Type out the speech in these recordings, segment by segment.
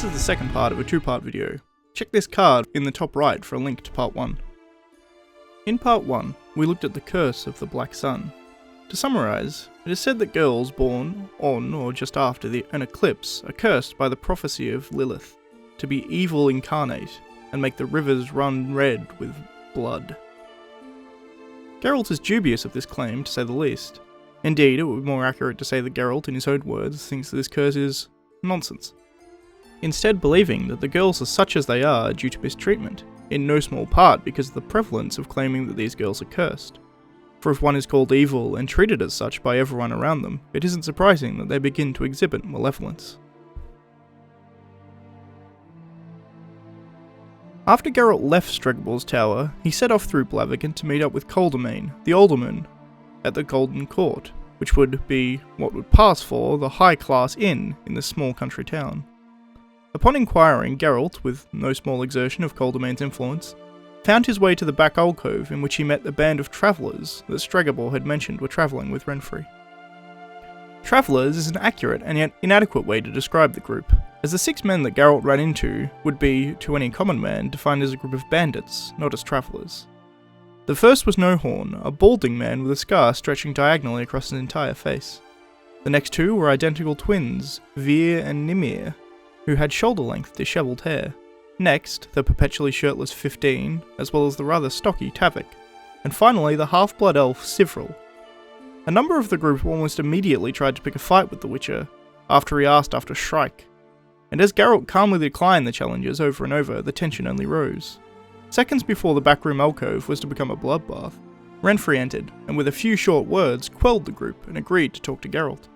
This is the second part of a two-part video. Check this card in the top right for a link to part 1. In part 1, we looked at the curse of the Black Sun. To summarise, it is said that girls born on or just after an eclipse are cursed by the prophecy of Lilith to be evil incarnate and make the rivers run red with blood. Geralt is dubious of this claim, to say the least. Indeed, it would be more accurate to say that Geralt, in his own words, thinks that this curse is nonsense. Instead believing that the girls are such as they are due to mistreatment, in no small part because of the prevalence of claiming that these girls are cursed. For if one is called evil and treated as such by everyone around them, it isn't surprising that they begin to exhibit malevolence. After Geralt left Stregobor's tower, he set off through Blaviken to meet up with Coldamain, the alderman, at the Golden Court, which would be what would pass for the high-class inn in this small country town. Upon inquiring, Geralt, with no small exertion of Coldamain's influence, found his way to the back alcove in which he met the band of travellers that Stregobor had mentioned were travelling with Renfri. Travellers is an accurate and yet inadequate way to describe the group, as the 6 men that Geralt ran into would be, to any common man, defined as a group of bandits, not as travellers. The first was Nohorn, a balding man with a scar stretching diagonally across his entire face. The next 2 were identical twins, Vir and Nimir, who had shoulder-length dishevelled hair. Next, the perpetually shirtless 15, as well as the rather stocky Tavik, and finally the half-blood elf Sivril. A number of the group almost immediately tried to pick a fight with the Witcher, after he asked after Shrike, and as Geralt calmly declined the challenges over and over, the tension only rose. Seconds before the backroom alcove was to become a bloodbath, Renfri entered, and with a few short words quelled the group and agreed to talk to Geralt.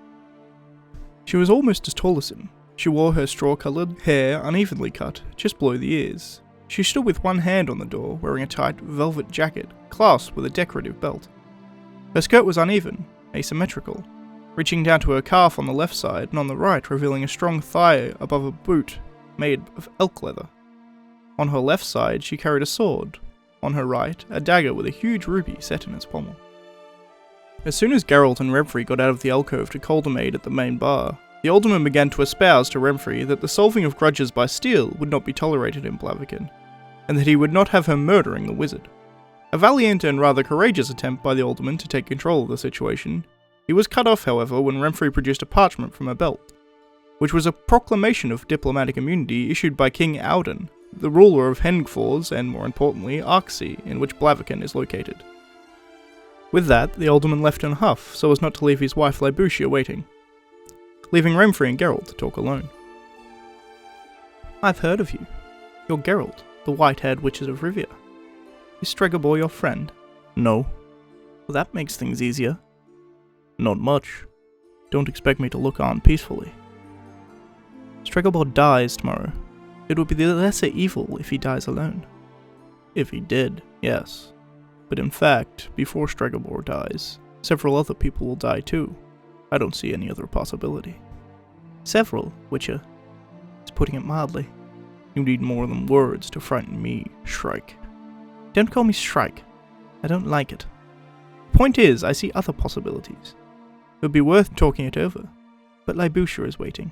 She was almost as tall as him. She wore her straw-coloured hair unevenly cut, just below the ears. She stood with one hand on the door, wearing a tight velvet jacket, clasped with a decorative belt. Her skirt was uneven, asymmetrical, reaching down to her calf on the left side and on the right revealing a strong thigh above a boot made of elk leather. On her left side she carried a sword, on her right a dagger with a huge ruby set in its pommel. As soon as Geralt and Renfri got out of the alcove to Coldamain at the main bar, the alderman began to espouse to Renfri that the solving of grudges by steel would not be tolerated in Blaviken, and that he would not have her murdering the wizard. A valiant and rather courageous attempt by the alderman to take control of the situation, he was cut off however when Renfri produced a parchment from her belt, which was a proclamation of diplomatic immunity issued by King Auden, the ruler of Hengfors and, more importantly, Arksea, in which Blaviken is located. With that, the alderman left in a huff so as not to leave his wife Lybutia waiting, leaving Renfri and Geralt to talk alone. "I've heard of you. You're Geralt, the white-haired witches of Rivia. Is Stregobor your friend?" "No." "Well, that makes things easier." "Not much. Don't expect me to look on peacefully." "Stregobor dies tomorrow. It would be the lesser evil if he dies alone." "If he did, yes. But in fact, before Stregobor dies, several other people will die too. I don't see any other possibility." "Several, Witcher. It's putting it mildly." "You need more than words to frighten me, Shrike." "Don't call me Shrike. I don't like it. The point is, I see other possibilities. It would be worth talking it over. But Lybutia is waiting."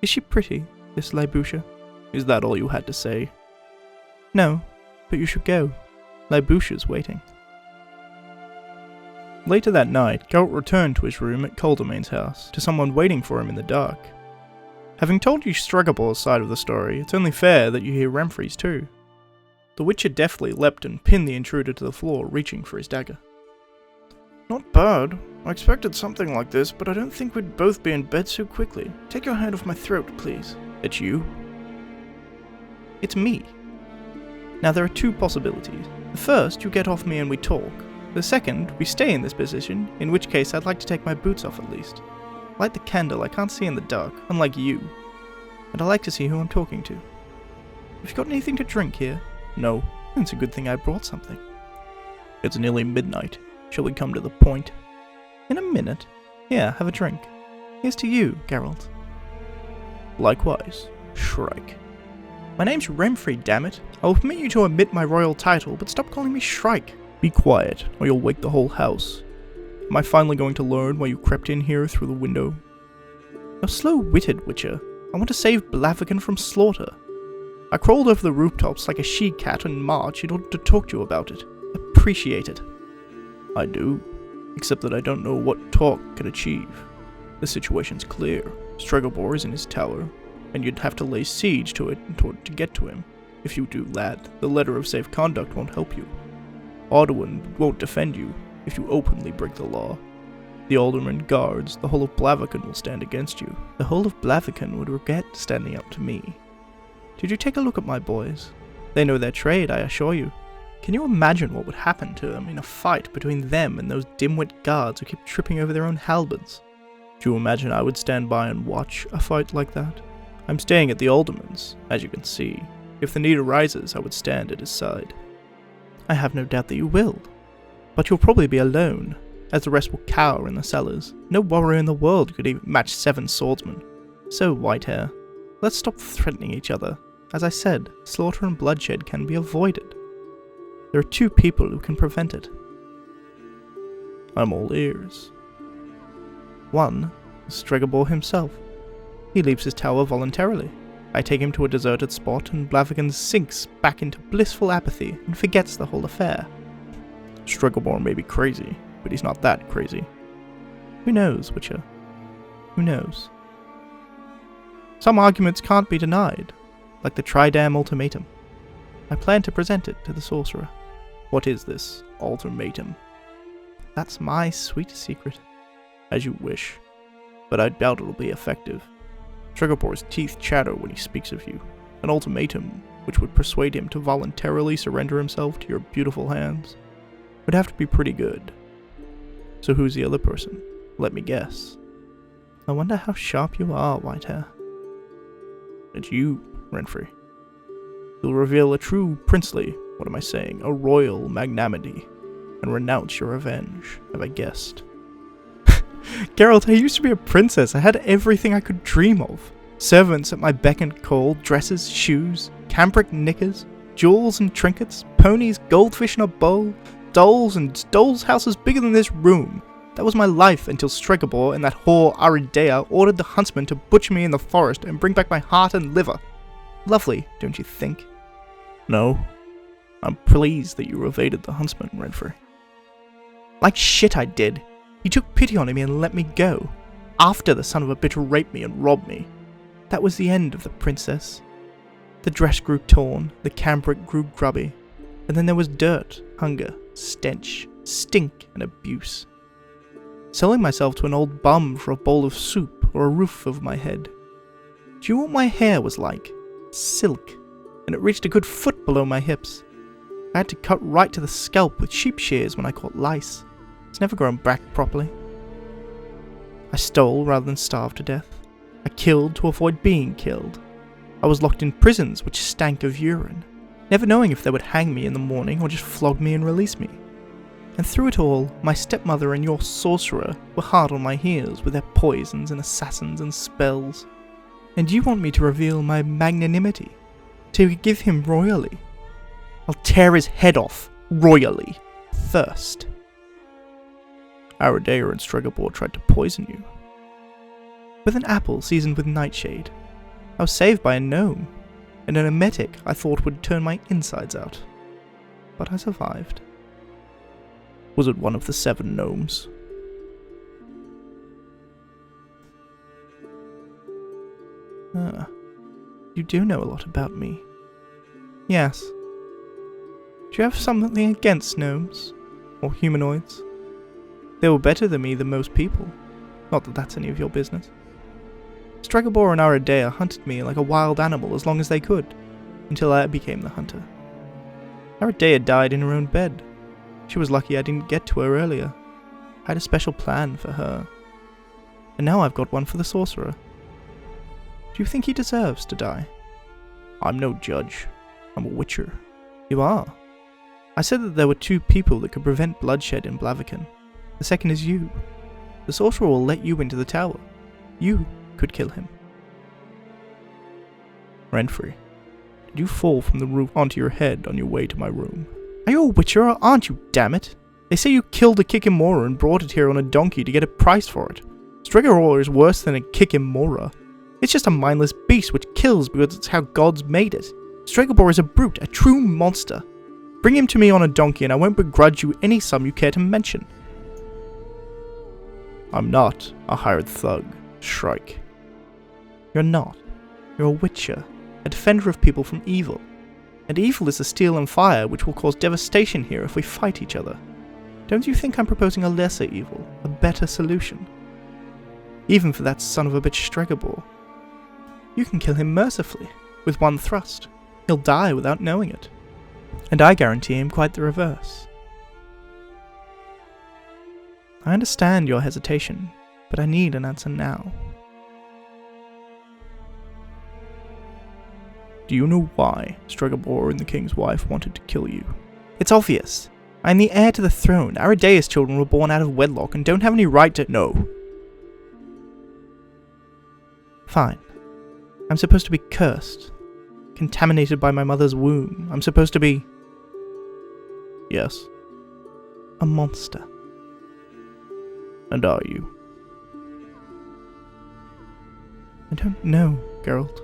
"Is she pretty, this Lybutia?" "Is that all you had to say?" "No, but you should go. Lybutia's waiting." Later that night, Geralt returned to his room at Coldamain's house, to someone waiting for him in the dark. Having told you Stregobor's side of the story, it's only fair that you hear Renfri's too. The Witcher deftly leapt and pinned the intruder to the floor, reaching for his dagger. "Not bad. I expected something like this, but I don't think we'd both be in bed so quickly. Take your hand off my throat, please." "It's you?" "It's me. Now there are 2 possibilities. The first, you get off me and we talk. The second, we stay in this position, in which case I'd like to take my boots off at least. Light the candle, I can't see in the dark, unlike you. And I like to see who I'm talking to. Have you got anything to drink here?" "No." "It's a good thing I brought something." "It's nearly midnight. Shall we come to the point?" "In a minute. Here, have a drink. Here's to you, Geralt." "Likewise, Shrike." "My name's Renfri, dammit. I'll permit you to omit my royal title, but stop calling me Shrike." "Be quiet, or you'll wake the whole house. Am I finally going to learn why you crept in here through the window?" "You're slow-witted, Witcher. I want to save Blaviken from slaughter. I crawled over the rooftops like a she-cat in March in order to talk to you about it. Appreciate it. I do, except that I don't know what talk can achieve. The situation's clear. Stregobor is in his tower, and you'd have to lay siege to it in order to get to him. If you do that, the letter of safe conduct won't help you. Arduin won't defend you if you openly break the law. The aldermen, guards, the whole of Blaviken will stand against you. The whole of Blaviken would regret standing up to me. Did you take a look at my boys? They know their trade, I assure you. Can you imagine what would happen to them in a fight between them and those dim-wit guards who keep tripping over their own halberds? Do you imagine I would stand by and watch a fight like that? I'm staying at the alderman's, as you can see. If the need arises, I would stand at his side. I have no doubt that you will. But you'll probably be alone, as the rest will cower in the cellars. No warrior in the world could even match 7 swordsmen. So, Whitehair, let's stop threatening each other. As I said, slaughter and bloodshed can be avoided. There are 2 people who can prevent it. I'm all ears. One is Stregobor himself. He leaves his tower voluntarily. I take him to a deserted spot and Blaviken sinks back into blissful apathy and forgets the whole affair. Stregobor may be crazy, but he's not that crazy. Who knows, Witcher? Who knows? Some arguments can't be denied, like the Tridam ultimatum. I plan to present it to the sorcerer. What is this ultimatum? That's my sweet secret. As you wish, but I doubt it'll be effective. Stregobor's teeth chatter when he speaks of you. An ultimatum which would persuade him to voluntarily surrender himself to your beautiful hands would have to be pretty good. So who's the other person? Let me guess. I wonder how sharp you are, Whitehair. It's you, Renfrey. You'll reveal a true princely, what am I saying, a royal magnanimity, and renounce your revenge, have I guessed. Geralt, I used to be a princess. I had everything I could dream of. Servants at my beck and call, dresses, shoes, cambric knickers, jewels and trinkets, ponies, goldfish in a bowl, dolls and dolls' houses bigger than this room. That was my life until Stregobor and that whore Aridea ordered the huntsman to butcher me in the forest and bring back my heart and liver. Lovely, don't you think? No. I'm pleased that you evaded the huntsman, Renfrey. Like shit I did. He took pity on me and let me go, after the son of a bitch raped me and robbed me. That was the end of the princess. The dress grew torn, the cambric grew grubby, and then there was dirt, hunger, stench, stink, and abuse. Selling myself to an old bum for a bowl of soup or a roof over my head. Do you know what my hair was like? Silk, and it reached a good foot below my hips. I had to cut right to the scalp with sheep shears when I caught lice. It's never grown back properly. I stole rather than starve to death. I killed to avoid being killed. I was locked in prisons which stank of urine, never knowing if they would hang me in the morning or just flog me and release me. And through it all, my stepmother and your sorcerer were hard on my heels with their poisons and assassins and spells. And you want me to reveal my magnanimity? To give him royally? I'll tear his head off, royally, first. Aridea and Stregobor tried to poison you. With an apple seasoned with nightshade. I was saved by a gnome, and an emetic I thought would turn my insides out. But I survived. Was it one of the 7 gnomes? You do know a lot about me. Yes. Do you have something against gnomes? Or humanoids? They were better than me than most people. Not that that's any of your business. Stregobor and Aridea hunted me like a wild animal as long as they could, until I became the hunter. Aridea died in her own bed. She was lucky I didn't get to her earlier. I had a special plan for her. And now I've got one for the sorcerer. Do you think he deserves to die? I'm no judge. I'm a witcher. You are. I said that there were 2 people that could prevent bloodshed in Blaviken. The second is you. The sorcerer will let you into the tower. You could kill him. Renfrey, did you fall from the roof onto your head on your way to my room? Are you a witcher or aren't you, damn it? They say you killed a Kikimora and brought it here on a donkey to get a price for it. Stregobor is worse than a Kikimora. It's just a mindless beast which kills because it's how gods made it. Stregobor is a brute, a true monster. Bring him to me on a donkey and I won't begrudge you any sum you care to mention. I'm not a hired thug, Shrike. You're not. You're a witcher, a defender of people from evil. And evil is the steel and fire which will cause devastation here if we fight each other. Don't you think I'm proposing a lesser evil, a better solution? Even for that son of a bitch Stregobor. You can kill him mercifully, with one thrust. He'll die without knowing it. And I guarantee him quite the reverse. I understand your hesitation, but I need an answer now. Do you know why Stregobor and the king's wife wanted to kill you? It's obvious. I am the heir to the throne. Aradea's children were born out of wedlock and don't have any right to— No. Fine. I'm supposed to be cursed. Contaminated by my mother's womb. I'm supposed to be— Yes. A monster. And are you? I don't know, Geralt.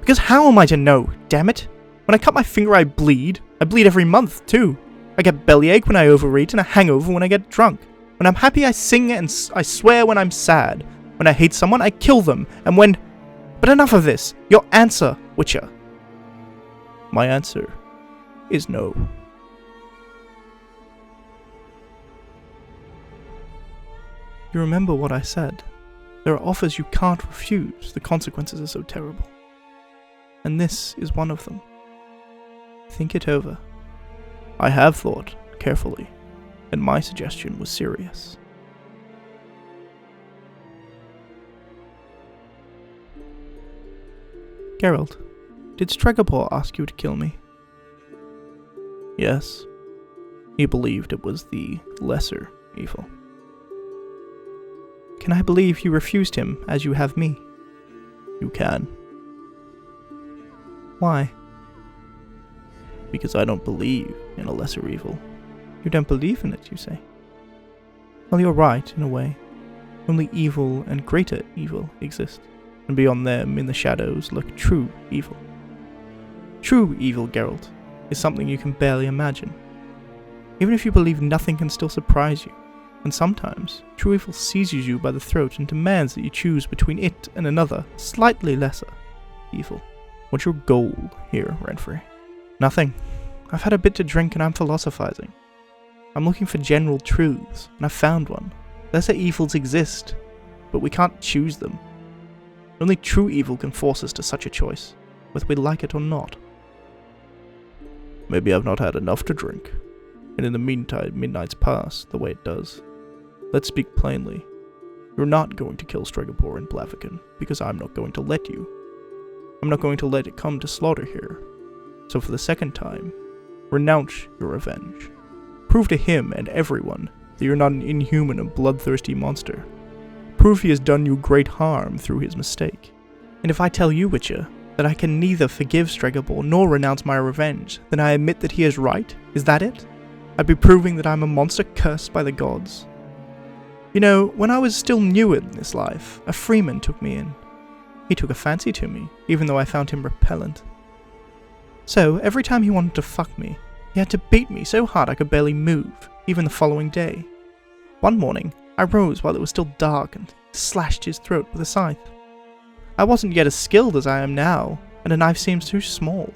Because how am I to know, damn it? When I cut my finger I bleed. I bleed every month, too. I get bellyache when I overeat and a hangover when I get drunk. When I'm happy I sing and I swear when I'm sad. When I hate someone I kill them, and when— But enough of this! Your answer, Witcher! My answer is no. You remember what I said. There are offers you can't refuse, the consequences are so terrible. And this is one of them. Think it over. I have thought, carefully, and my suggestion was serious. Geralt, did Stregobor ask you to kill me? Yes. He believed it was the lesser evil. Can I believe you refused him as you have me? You can. Why? Because I don't believe in a lesser evil. You don't believe in it, you say? Well, you're right, in a way. Only evil and greater evil exist, and beyond them, in the shadows, lurk true evil. True evil, Geralt, is something you can barely imagine. Even if you believe nothing can still surprise you, and sometimes, true evil seizes you by the throat and demands that you choose between it and another, slightly lesser evil. What's your goal here, Renfrey? Nothing. I've had a bit to drink and I'm philosophizing. I'm looking for general truths, and I've found one. Lesser evils exist, but we can't choose them. Only true evil can force us to such a choice, whether we like it or not. Maybe I've not had enough to drink, and in the meantime midnight's passed the way it does. Let's speak plainly. You're not going to kill Stregobor and Blaviken, because I'm not going to let you. I'm not going to let it come to slaughter here. So for the second time, renounce your revenge. Prove to him and everyone that you're not an inhuman and bloodthirsty monster. Prove he has done you great harm through his mistake. And if I tell you, Witcher, that I can neither forgive Stregobor nor renounce my revenge, then I admit that he is right? Is that it? I'd be proving that I'm a monster cursed by the gods. You know, when I was still new in this life, a freeman took me in. He took a fancy to me, even though I found him repellent. So, every time he wanted to fuck me, he had to beat me so hard I could barely move, even the following day. One morning, I rose while it was still dark and slashed his throat with a scythe. I wasn't yet as skilled as I am now, and a knife seems too small.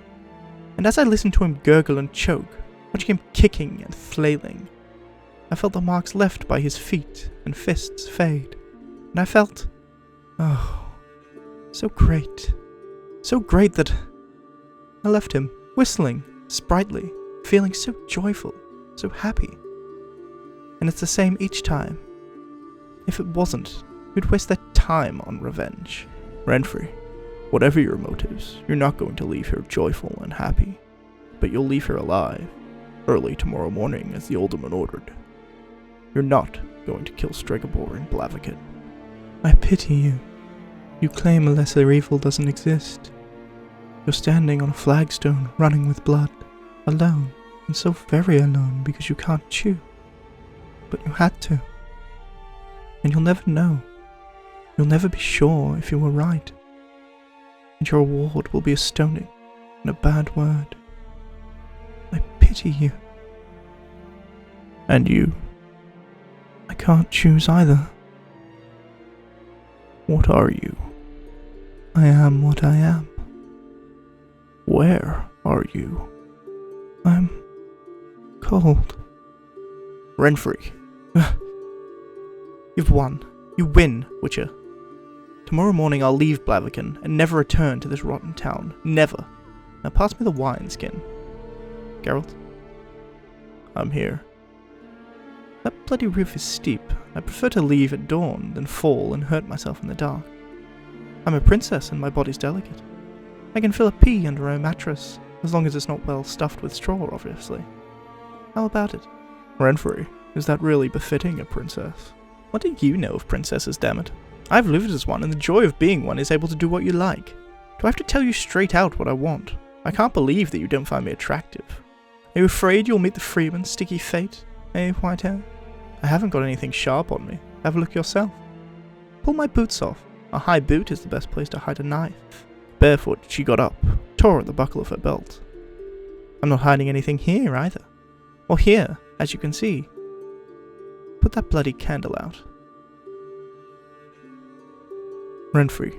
And as I listened to him gurgle and choke, watching him kicking and flailing, I felt the marks left by his feet and fists fade, and I felt, oh, so great that I left him, whistling, sprightly, feeling so joyful, so happy. And it's the same each time. If it wasn't, we'd waste their time on revenge. Renfrey, whatever your motives, you're not going to leave here joyful and happy, but you'll leave here alive, early tomorrow morning as the alderman ordered. You're not going to kill Stregobor and Blaviken. I pity you. You claim a lesser evil doesn't exist. You're standing on a flagstone running with blood, alone, and so very alone because you can't choose. But you had to. And you'll never know. You'll never be sure if you were right, and your reward will be a stoning and a bad word. I pity you. And you? I can't choose either. What are you? I am what I am. Where are you? I'm cold. Renfrey. You've won. You win, Witcher. Tomorrow morning I'll leave Blaviken and never return to this rotten town. Never. Now pass me the wineskin. Geralt? I'm here. That bloody roof is steep. I prefer to leave at dawn than fall and hurt myself in the dark. I'm a princess and my body's delicate. I can fill a pea under a mattress, as long as it's not well stuffed with straw, obviously. How about it? Renfrey, is that really befitting a princess? What do you know of princesses, dammit? I've lived as one, and the joy of being one is able to do what you like. Do I have to tell you straight out what I want? I can't believe that you don't find me attractive. Are you afraid you'll meet the freeman's sticky fate, eh, Whitehair? I haven't got anything sharp on me. Have a look yourself. Pull my boots off. A high boot is the best place to hide a knife. Barefoot, she got up, tore at the buckle of her belt. I'm not hiding anything here, either. Or here, as you can see. Put that bloody candle out. Renfrey.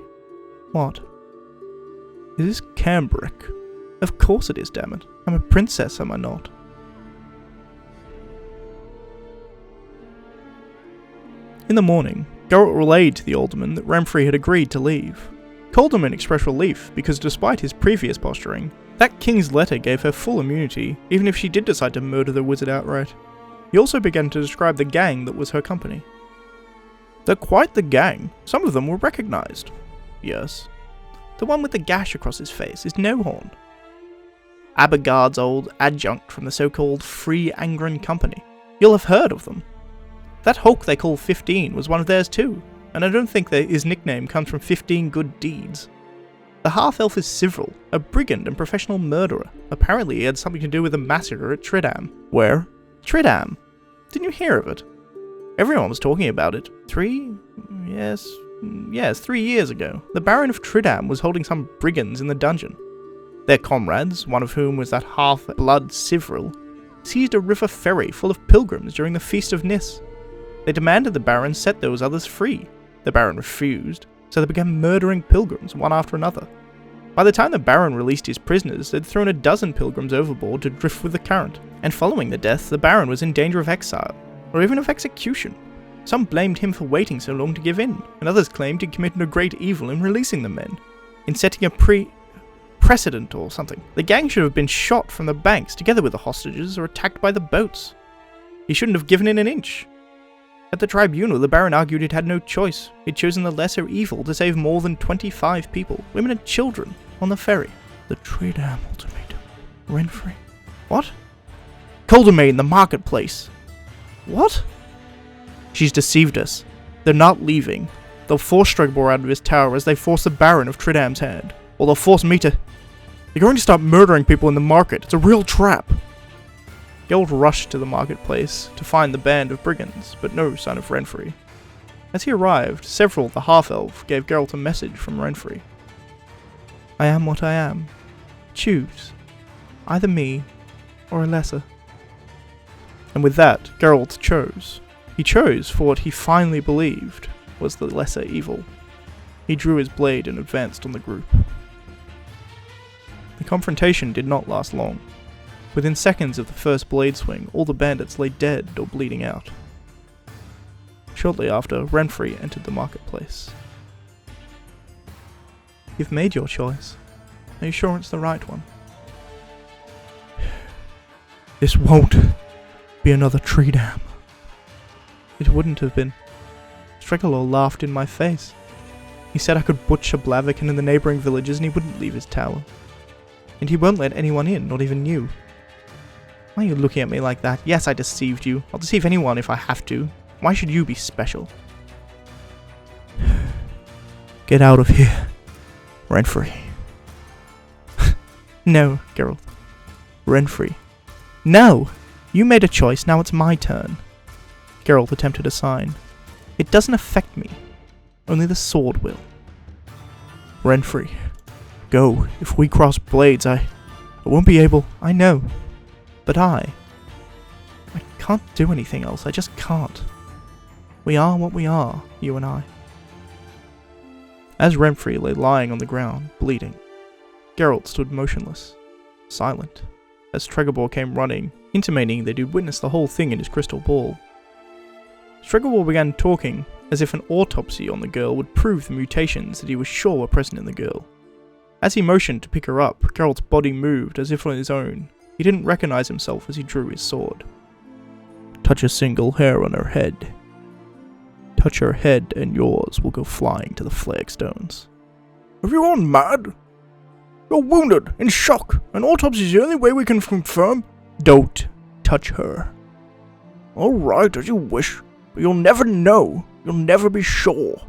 What? Is this cambric? Of course it is, dammit. I'm a princess, am I not? In the morning, Geralt relayed to the alderman that Renfrey had agreed to leave. Alderman expressed relief because despite his previous posturing, that king's letter gave her full immunity even if she did decide to murder the wizard outright. He also began to describe the gang that was her company. They're quite the gang. Some of them were recognized. Yes. The one with the gash across his face is Nohorn. Abelgard's old adjunct from the so-called Free Angren Company. You'll have heard of them. That Hulk they call 15 was one of theirs too, and I don't think that his nickname comes from 15 good deeds. The half-elf is Sivril, a brigand and professional murderer. Apparently he had something to do with a massacre at Tridam. Where? Tridam. Didn't you hear of it? Everyone was talking about it. 3 years ago. The Baron of Tridam was holding some brigands in the dungeon. Their comrades, one of whom was that half-blood Sivril, seized a river ferry full of pilgrims during the Feast of Nis. They demanded the Baron set those others free. The Baron refused, so they began murdering pilgrims one after another. By the time the Baron released his prisoners, they'd thrown a dozen pilgrims overboard to drift with the current, and following the death, the Baron was in danger of exile, or even of execution. Some blamed him for waiting so long to give in, and others claimed he'd committed a great evil in releasing the men, in setting a precedent or something. The gang should have been shot from the banks together with the hostages or attacked by the boats. He shouldn't have given in an inch. At the tribunal, the Baron argued it had no choice. He'd chosen the lesser evil to save more than 25 people, women and children, on the ferry. The Tridam ultimatum. Renfrey. What? Coldamain, the marketplace. What? She's deceived us. They're not leaving. They'll force Stregobor out of his tower as they force the Baron of Tridam's hand. Or they'll force me to... They're going to stop murdering people in the market. It's a real trap. Geralt rushed to the marketplace to find the band of brigands, but no sign of Renfrey. As he arrived, several of the half-elf gave Geralt a message from Renfrey. I am what I am. Choose. Either me, or a lesser. And with that, Geralt chose. He chose for what he finally believed was the lesser evil. He drew his blade and advanced on the group. The confrontation did not last long. Within seconds of the first blade swing, all the bandits lay dead or bleeding out. Shortly after, Renfrey entered the marketplace. You've made your choice. Are you sure it's the right one? This won't be another Tridam. It wouldn't have been. Stregobor laughed in my face. He said I could butcher Blaviken in the neighbouring villages and he wouldn't leave his tower. And he won't let anyone in, not even you. Why are you looking at me like that? Yes, I deceived you. I'll deceive anyone if I have to. Why should you be special? Get out of here, Renfrey. No, Geralt. Renfrey. No! You made a choice, now it's my turn. Geralt attempted a sign. It doesn't affect me. Only the sword will. Renfrey, go. If we cross blades, I won't be able. I know. But I can't do anything else. I just can't. We are what we are, you and I. As Renfrey lay lying on the ground, bleeding, Geralt stood motionless, silent, as Stregobor came running, intimating that he'd witnessed the whole thing in his crystal ball. Stregobor began talking as if an autopsy on the girl would prove the mutations that he was sure were present in the girl. As he motioned to pick her up, Geralt's body moved as if on his own. He didn't recognize himself as he drew his sword. Touch a single hair on her head. Touch her head and yours will go flying to the flagstones. Have you gone mad? You're wounded, in shock. An autopsy is the only way we can confirm. Don't touch her. Alright, as you wish. But you'll never know. You'll never be sure.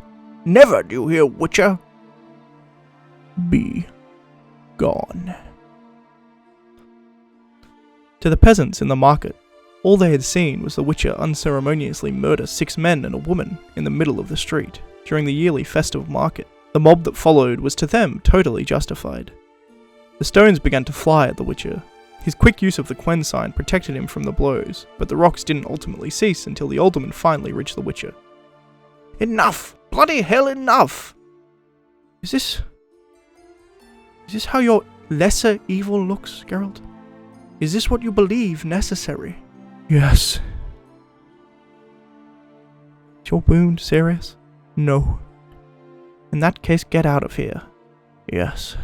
Never, do you hear, Witcher? Be gone. To the peasants in the market, all they had seen was the Witcher unceremoniously murder 6 men and a woman in the middle of the street during the yearly festive market. The mob that followed was to them totally justified. The stones began to fly at the Witcher. His quick use of the Quen sign protected him from the blows, but the rocks didn't ultimately cease until the alderman finally reached the Witcher. Enough! Bloody hell, enough! Is this how your lesser evil looks, Geralt? Is this what you believe necessary? Yes. Is your wound serious? No. In that case, get out of here. Yes.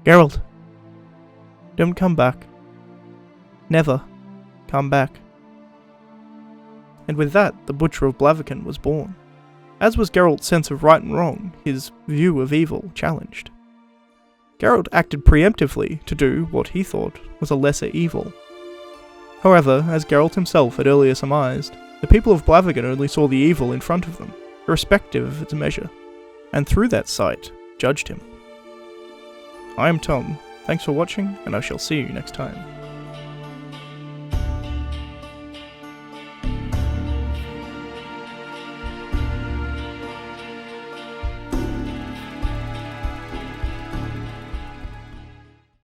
Geralt. Don't come back. Never come back. And with that, the Butcher of Blaviken was born. As was Geralt's sense of right and wrong, his view of evil challenged. Geralt acted preemptively to do what he thought was a lesser evil. However, as Geralt himself had earlier surmised, the people of Blaviken only saw the evil in front of them, irrespective of its measure, and through that sight, judged him. I am Tom, thanks for watching, and I shall see you next time.